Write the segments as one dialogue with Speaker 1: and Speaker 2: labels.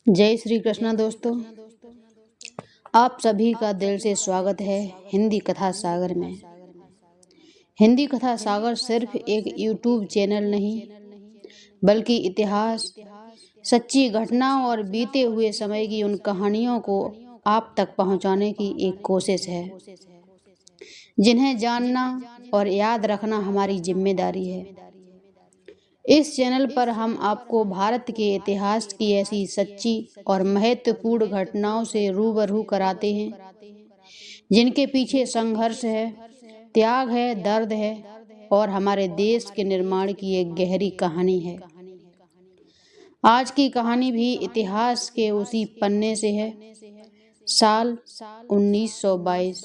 Speaker 1: जय श्री कृष्णा दोस्तों, आप सभी का दिल से स्वागत है हिंदी कथा सागर में। हिंदी कथा सागर सिर्फ एक यूट्यूब चैनल नहीं, बल्कि इतिहास, सच्ची घटनाओं और बीते हुए समय की उन कहानियों को आप तक पहुंचाने की एक कोशिश है, जिन्हें जानना और याद रखना हमारी जिम्मेदारी है। इस चैनल पर हम आपको भारत के इतिहास की ऐसी सच्ची और महत्वपूर्ण घटनाओं से रूबरू कराते हैं, जिनके पीछे संघर्ष है, त्याग है, दर्द है और हमारे देश के निर्माण की एक गहरी कहानी है। आज की कहानी भी इतिहास के उसी पन्ने से है। साल 1922।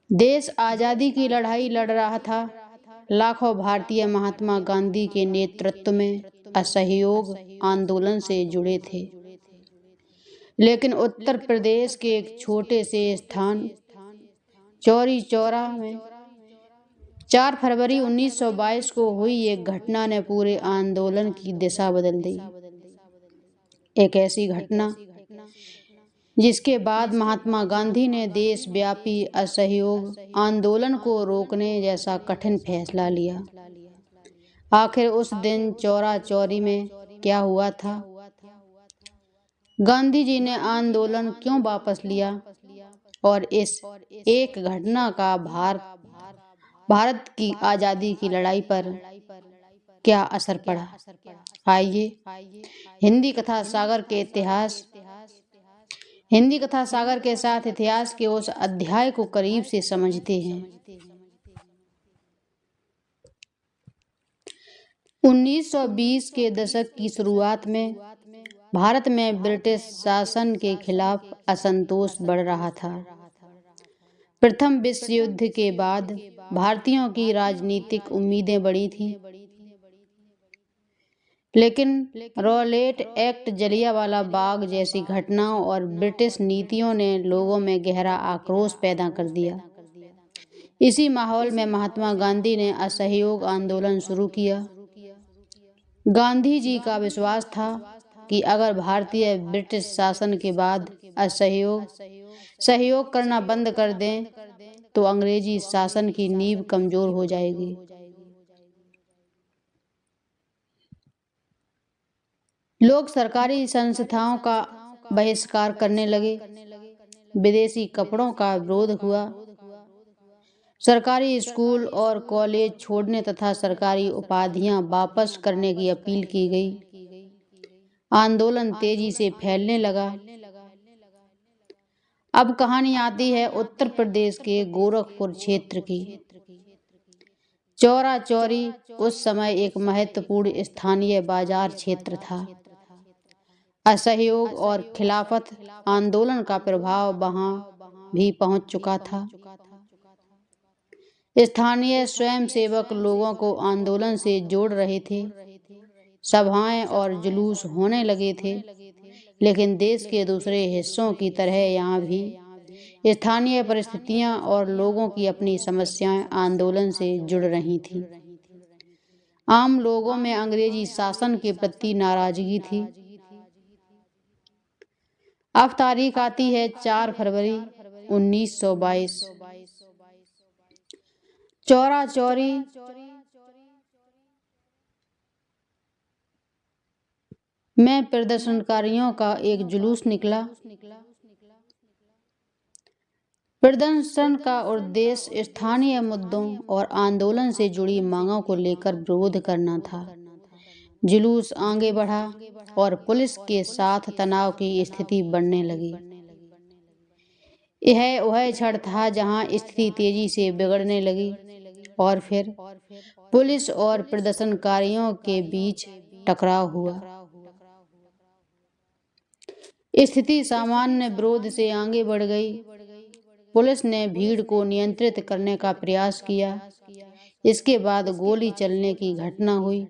Speaker 1: देश आज़ादी की लड़ाई लड़ रहा था। लाखों भारतीय महात्मा गांधी के नेतृत्व में असहयोग आंदोलन से जुड़े थे, लेकिन उत्तर प्रदेश के एक छोटे से स्थान चौरी चौरा में 4 फरवरी 1922 को हुई एक घटना ने पूरे आंदोलन की दिशा बदल दी। एक ऐसी घटना जिसके बाद महात्मा गांधी ने देशव्यापी असहयोग आंदोलन को रोकने जैसा कठिन फैसला लिया। आखिर उस दिन चौरा चौरी में क्या हुआ था? गांधी जी ने आंदोलन क्यों वापस लिया और इस एक घटना का भारत की आज़ादी की लड़ाई पर क्या असर पड़ा? आइए हिंदी कथा सागर के साथ इतिहास के उस अध्याय को करीब से समझते हैं। 1920 के दशक की शुरुआत में भारत में ब्रिटिश शासन के खिलाफ असंतोष बढ़ रहा था। प्रथम विश्व युद्ध के बाद भारतीयों की राजनीतिक उम्मीदें बढ़ी थीं, लेकिन रॉलेट एक्ट, जलियांवाला बाग जैसी घटनाओं और ब्रिटिश नीतियों ने लोगों में गहरा आक्रोश पैदा कर दिया। इसी माहौल में महात्मा गांधी ने असहयोग आंदोलन शुरू किया। गांधी जी का विश्वास था कि अगर भारतीय ब्रिटिश शासन के बाद सहयोग करना बंद कर दें तो अंग्रेजी शासन की नींव कमजोर हो जाएगी। लोग सरकारी संस्थाओं का बहिष्कार करने लगे, विदेशी कपड़ों का विरोध हुआ, सरकारी स्कूल और कॉलेज छोड़ने तथा सरकारी उपाधियां वापस करने की अपील की गई। आंदोलन तेजी से फैलने लगा। अब कहानी आती है उत्तर प्रदेश के गोरखपुर क्षेत्र की। चौरा चौरी उस समय एक महत्वपूर्ण स्थानीय बाजार क्षेत्र था। असहयोग और खिलाफत आंदोलन का प्रभाव वहां भी पहुंच चुका था। स्थानीय स्वयंसेवक लोगों को आंदोलन से जोड़ रहे थे। सभाएं और जुलूस होने लगे थे, लेकिन देश के दूसरे हिस्सों की तरह यहाँ भी स्थानीय परिस्थितियां और लोगों की अपनी समस्याएं आंदोलन से जुड़ रही थीं। आम लोगों में अंग्रेजी शासन के प्रति नाराजगी थी। अब तारीख आती है 4 फरवरी 1922। चौरा चौरी में प्रदर्शनकारियों का एक जुलूस निकला। प्रदर्शन का उद्देश्य स्थानीय मुद्दों और आंदोलन से जुड़ी मांगों को लेकर विरोध करना था। जुलूस आगे बढ़ा और पुलिस के साथ तनाव की स्थिति बढ़ने लगी। यह वह क्षण था जहां स्थिति तेजी से बिगड़ने लगी और फिर पुलिस और प्रदर्शनकारियों के बीच टकराव हुआ। स्थिति सामान्य विरोध से आगे बढ़ गई। पुलिस ने भीड़ को नियंत्रित करने का प्रयास किया। इसके बाद गोली चलने की घटना हुई।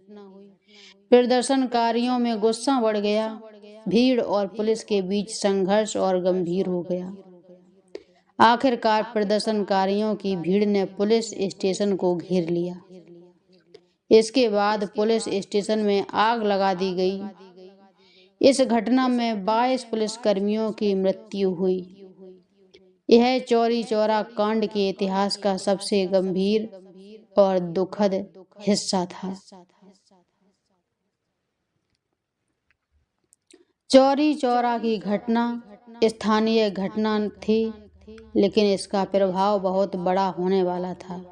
Speaker 1: प्रदर्शनकारियों में गुस्सा बढ़ गया। भीड़ और पुलिस के बीच संघर्ष और गंभीर हो गया। आखिरकार प्रदर्शनकारियों की भीड़ ने पुलिस स्टेशन को घेर लिया। इसके बाद पुलिस स्टेशन में आग लगा दी गई। इस घटना में 22 पुलिसकर्मियों की मृत्यु हुई। यह चौरी चौरा कांड के इतिहास का सबसे गंभीर और दुखद हिस्सा था। चौरी चौरा की घटना स्थानीय घटना थी, लेकिन इसका प्रभाव बहुत बड़ा होने वाला था।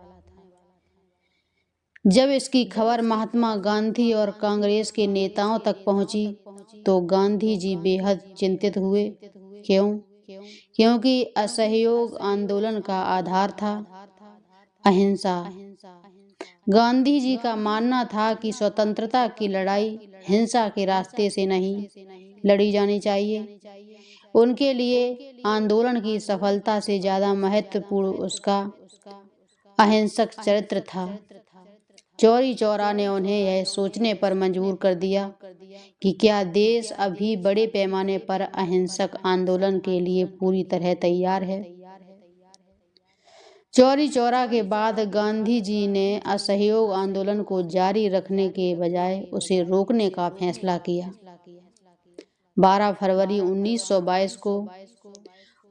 Speaker 1: जब इसकी खबर महात्मा गांधी और कांग्रेस के नेताओं तक पहुंची, तो गांधी जी बेहद चिंतित हुए। क्योंकि असहयोग आंदोलन का आधार था अहिंसा। गांधी जी का मानना था कि स्वतंत्रता की लड़ाई हिंसा के रास्ते से नहीं लड़ी जानी चाहिए। उनके लिए आंदोलन की सफलता से ज्यादा महत्वपूर्ण उसका अहिंसक चरित्र था। चौरी चौरा ने उन्हें यह सोचने पर मजबूर कर दिया कि क्या देश अभी बड़े पैमाने पर अहिंसक आंदोलन के लिए पूरी तरह तैयार है। चौरी चौरा के बाद गांधी जी ने असहयोग आंदोलन को जारी रखने के बजाय उसे रोकने का फैसला किया। 12 फरवरी 1922 को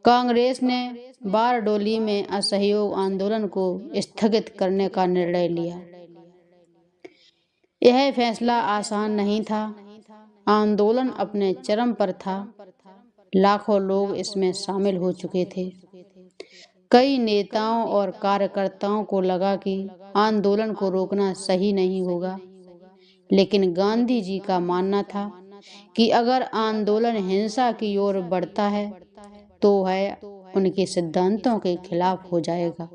Speaker 1: कांग्रेस ने बारडोली में असहयोग आंदोलन को स्थगित करने का निर्णय लिया। यह फैसला आसान नहीं था। आंदोलन अपने चरम पर था। लाखों लोग इसमें शामिल हो चुके थे। कई नेताओं और कार्यकर्ताओं को लगा कि आंदोलन को रोकना सही नहीं होगा, लेकिन गांधी जी का मानना था कि अगर आंदोलन हिंसा की ओर बढ़ता है तो वह उनके सिद्धांतों के खिलाफ हो जाएगा।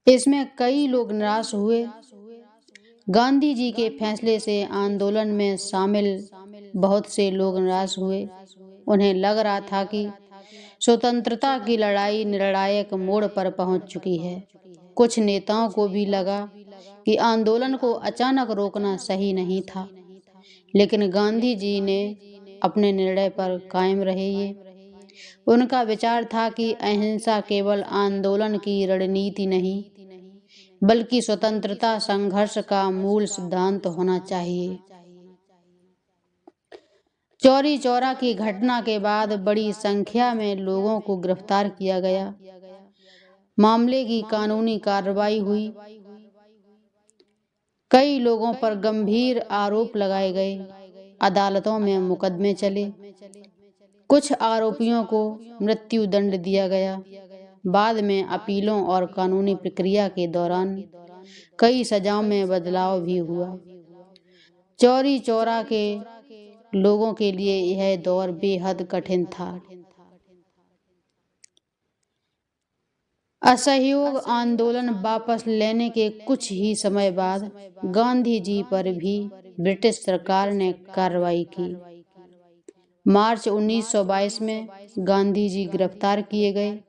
Speaker 1: इसमें कई लोग निराश हुए। गांधी जी के फैसले से आंदोलन में शामिल बहुत से लोग निराश हुए। उन्हें लग रहा था कि स्वतंत्रता की लड़ाई निर्णायक मोड़ पर पहुंच चुकी है। कुछ नेताओं को भी लगा कि आंदोलन को अचानक रोकना सही नहीं था, लेकिन गांधी जी ने अपने निर्णय पर कायम रहे। उनका विचार था कि अहिंसा केवल आंदोलन की रणनीति नहीं, बल्कि स्वतंत्रता संघर्ष का मूल सिद्धांत होना चाहिए। चौरी चौरा की घटना के बाद बड़ी संख्या में लोगों को गिरफ्तार किया गया। मामले की कानूनी कार्रवाई हुई। कई लोगों पर गंभीर आरोप लगाए गए। अदालतों में मुकदमे चले। कुछ आरोपियों को मृत्यु दंड दिया गया। बाद में अपीलों और कानूनी प्रक्रिया के दौरान कई सजाओं में बदलाव भी हुआ। चौरी चौरा के लोगों के लिए यह दौर बेहद कठिन था। असहयोग आंदोलन वापस लेने के कुछ ही समय बाद गांधी जी पर भी ब्रिटिश सरकार ने कार्रवाई की। मार्च 1922 में गांधी जी गिरफ्तार किए गए।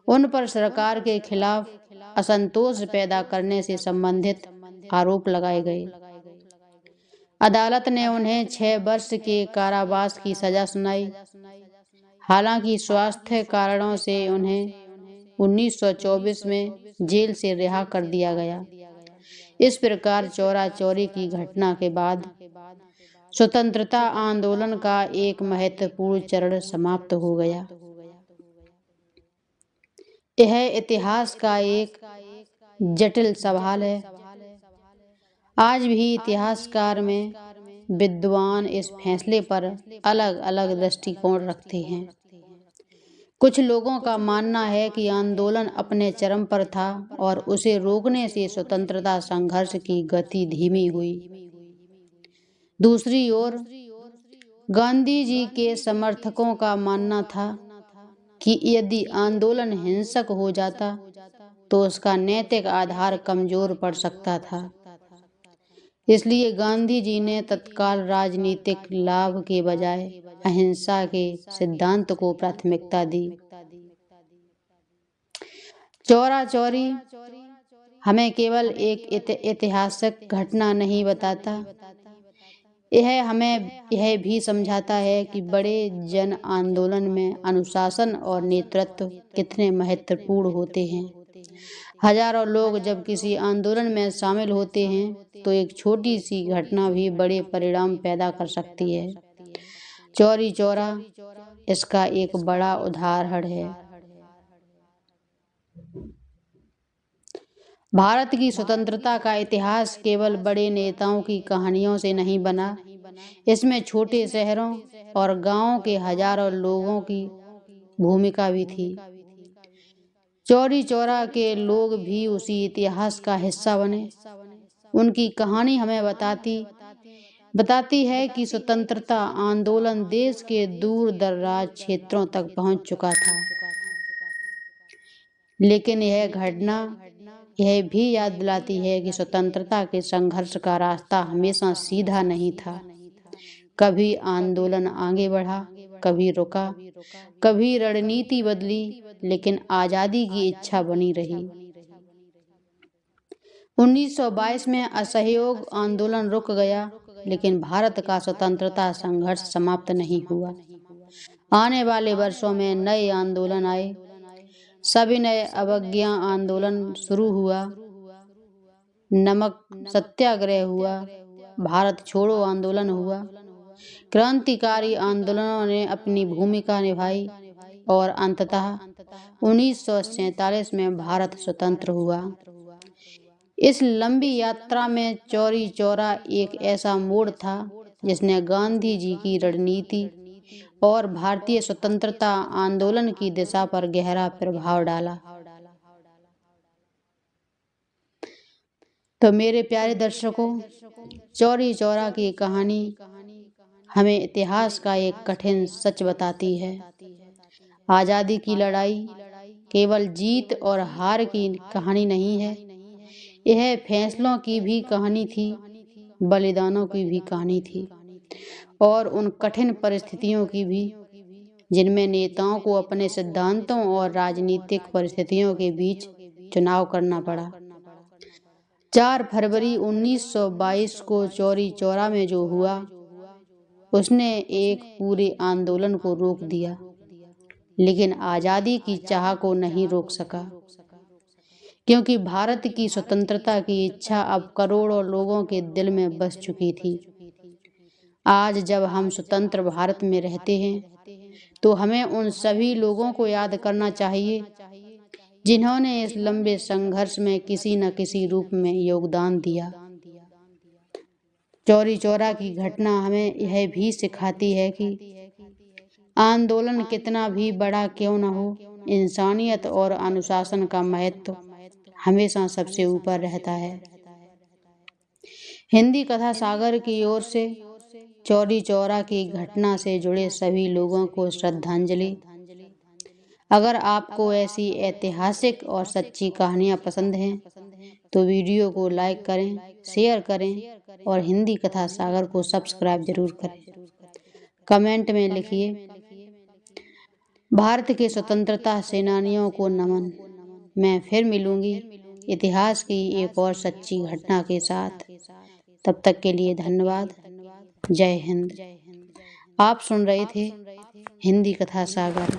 Speaker 1: उन पर सरकार के खिलाफ असंतोष पैदा करने से संबंधित आरोप लगाए गए। अदालत ने उन्हें 6 वर्ष के कारावास की सजा सुनाई। हालांकि स्वास्थ्य कारणों से उन्हें 1924 में जेल से रिहा कर दिया गया। इस प्रकार चौरा चौरी की घटना के बाद स्वतंत्रता आंदोलन का एक महत्वपूर्ण चरण समाप्त हो गया। यह इतिहास का एक जटिल सवाल है। आज भी इतिहासकार में विद्वान इस फैसले पर अलग अलग दृष्टिकोण रखते हैं। कुछ लोगों का मानना है कि आंदोलन अपने चरम पर था और उसे रोकने से स्वतंत्रता संघर्ष की गति धीमी हुई। दूसरी ओर गांधी जी के समर्थकों का मानना था कि यदि आंदोलन हिंसक हो जाता तो उसका नैतिक आधार कमजोर पड़ सकता था। इसलिए गांधी जी ने तत्काल राजनीतिक लाभ के बजाय अहिंसा के सिद्धांत को प्राथमिकता दी। चौरा चौरी हमें केवल एक ऐतिहासिक घटना नहीं बताता, यह हमें यह भी समझाता है कि बड़े जन आंदोलन में अनुशासन और नेतृत्व कितने महत्वपूर्ण होते हैं। हजारों लोग जब किसी आंदोलन में शामिल होते हैं तो एक छोटी सी घटना भी बड़े परिणाम पैदा कर सकती है। चौरी चौरा इसका एक बड़ा उदाहरण है। भारत की स्वतंत्रता का इतिहास केवल बड़े नेताओं की कहानियों से नहीं बना, इसमें छोटे शहरों और गांवों के हजारों लोगों की भूमिका भी थी। चौरी चौरा के लोग भी उसी इतिहास का हिस्सा बने। उनकी कहानी हमें बताती है कि स्वतंत्रता आंदोलन देश के दूर दराज क्षेत्रों तक पहुंच चुका था। लेकिन यह घटना यह भी याद दिलाती है कि स्वतंत्रता के संघर्ष का रास्ता हमेशा सीधा नहीं था। कभी आंदोलन आगे बढ़ा, कभी रुका, कभी रणनीति बदली, लेकिन आजादी की इच्छा बनी रही। 1922 में असहयोग आंदोलन रुक गया, लेकिन भारत का स्वतंत्रता संघर्ष समाप्त नहीं हुआ। आने वाले वर्षों में नए आंदोलन आए, सविनय अवज्ञा आंदोलन शुरू हुआ, नमक सत्याग्रह हुआ, भारत छोड़ो आंदोलन हुआ। क्रांतिकारी आंदोलनों ने अपनी भूमिका निभाई और अंततः 1947 में भारत स्वतंत्र हुआ। इस लंबी यात्रा में चौरी चौरा एक ऐसा मोड़ था जिसने गांधी जी की रणनीति और भारतीय स्वतंत्रता आंदोलन की दिशा पर गहरा प्रभाव डाला। तो मेरे प्यारे दर्शकों, चौरी चौरा की कहानी हमें इतिहास का एक कठिन सच बताती है। आज़ादी की लड़ाई केवल जीत और हार की कहानी नहीं है, यह फैसलों की भी कहानी थी, बलिदानों की भी कहानी थी, और उन कठिन परिस्थितियों की भी जिनमें नेताओं को अपने सिद्धांतों और राजनीतिक परिस्थितियों के बीच चुनाव करना पड़ा। 4 फरवरी 1922 को चौरी चौरा में जो हुआ उसने एक पूरे आंदोलन को रोक दिया, लेकिन आज़ादी की चाह को नहीं रोक सका, क्योंकि भारत की स्वतंत्रता की इच्छा अब करोड़ों लोगों के दिल में बस चुकी थी। आज जब हम स्वतंत्र भारत में रहते हैं तो हमें उन सभी लोगों को याद करना चाहिए जिन्होंने इस लंबे संघर्ष में किसी न किसी रूप में योगदान दिया। चौरी चौरा की घटना हमें यह भी सिखाती है कि आंदोलन कितना भी बड़ा क्यों न हो, इंसानियत और अनुशासन का महत्व हमेशा सबसे ऊपर रहता है। हिंदी कथा सागर की ओर से चौरी चौरा की घटना से जुड़े सभी लोगों को श्रद्धांजलि। अगर आपको ऐसी ऐतिहासिक और सच्ची कहानियाँ पसंद हैं तो वीडियो को लाइक करें, शेयर करें और हिंदी कथा सागर को सब्सक्राइब जरूर करें। कमेंट में लिखिए, भारत के स्वतंत्रता सेनानियों को नमन। मैं फिर मिलूंगी इतिहास की एक और सच्ची घटना के साथ। तब तक के लिए धन्यवाद। जय हिंद। आप सुन रहे थे हिंदी कथा सागर।